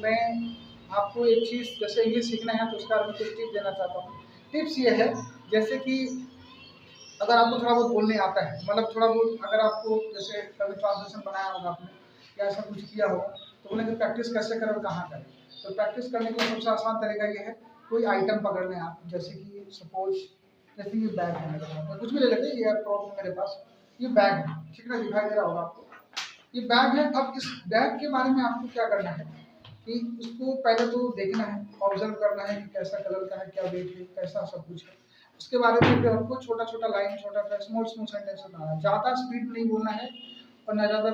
मैं आपको एक चीज़, जैसे इंग्लिश सीखना है तो उसका मैं कुछ टिप्स देना चाहता हूँ। टिप्स ये है, जैसे कि अगर आपको थोड़ा बहुत बोलने आता है, मतलब थोड़ा बहुत अगर आपको जैसे कभी ट्रांसलेशन बनाया होगा आपने या ऐसा कुछ किया होगा, तो बोले कि प्रैक्टिस कैसे करें और कहाँ करें। तो प्रैक्टिस करने का सबसे आसान तरीका ये है, कोई आइटम पकड़ लें आप, जैसे कि सपोज जैसे ये बैग है मेरे पास, कुछ भी ले लेते हैं, ये प्रॉब्लम मेरे पास, ये बैग है, ठीक है, दिखाई दे रहा होगा आपको, ये बैग है। अब इस बैग के बारे में आपको क्या करना है कि उसको पहले तो देखना है, ऑब्जर्व करना है कि कैसा कलर का है, क्या वेट है, कैसा सब कुछ है। उसके बारे में फिर आपको छोटा छोटा लाइन, छोटा छोटा स्मॉल स्मॉल सेंटेंस बनाना है, ज़्यादा स्पीड नहीं बोलना है और ना ज़्यादा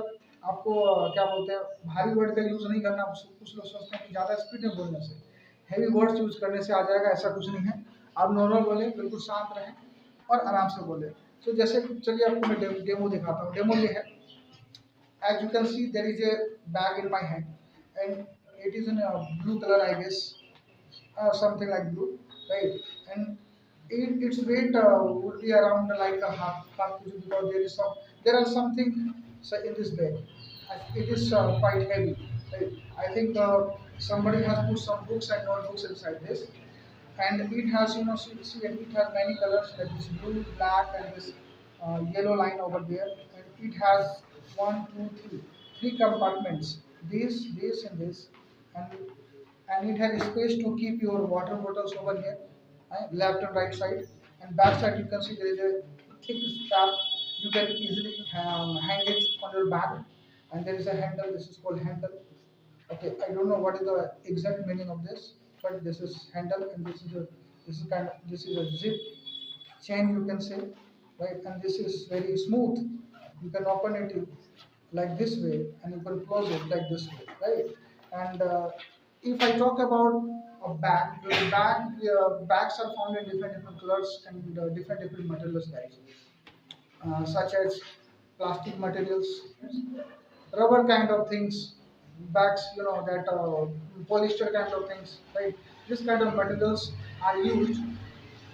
आपको क्या बोलते हैं भारी वर्ड का यूज़ नहीं करना। कुछ लोग सोचते हैं कि ज़्यादा स्पीड में बोलने से, हैवी वर्ड्स यूज़ करने से आ जाएगा, ऐसा कुछ नहीं है। आप नॉर्मल बोले, बिल्कुल शांत रहें और आराम से बोले। तो जैसे चलिए आपको मैं डेमो दिखाता हूँ। डेमो ये है, as you can see there is a bag in my hand and it is in a blue color, I guess, something like blue, right? And its weight would be around like a half kg, because there are something in this bag. It is quite heavy, right? I think somebody has put some books and notebooks inside this, and it has, see, and it has many colors, like this blue, black, and this yellow line over there, and it has one, two, three compartments, this, and this, and it has space to keep your water bottles over here, left and right side, and back side you can see there is a thick strap. You can easily hang it on your back, and there is a handle. This is called handle. Okay, I don't know what is the exact meaning of this, but this is handle, and this is a zip chain, you can say, right? And this is very smooth. You can open it like this way, and you can close it like this way, right? And if I talk about a bag, bags are found in different colors and different materials, guys, such as plastic materials, rubber kind of things, bags, that polyester kind of things, right? This kind of materials are used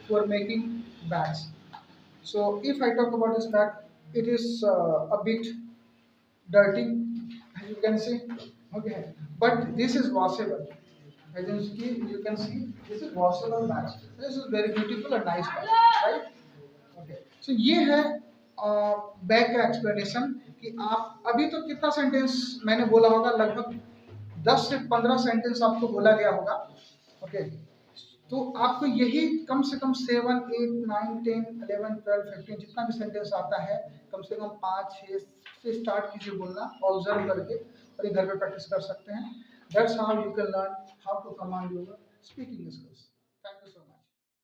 for making bags. So if I talk about this bag, it is a bit dirty, as you can see, okay, but this is washable. As you can see, this is washable bag. This is very beautiful and nice bag, right? Okay, so ये है back का explanation कि आप अभी तो कितना sentence मैंने बोला होगा, लगभग 10 से 15 सेंटेंस आपको बोला गया होगा। ओके, तो आपको यही कम से कम 7, 8, 9, 10, 11, 12, 15 जितना भी सेंटेंस आता है, कम से कम 5, 6 से स्टार्ट कीजिए बोलना, ऑब्जर्व करके, और ये घर पे प्रैक्टिस कर सकते हैं। That's how you can learn how to command your speaking skills. Thank you so much.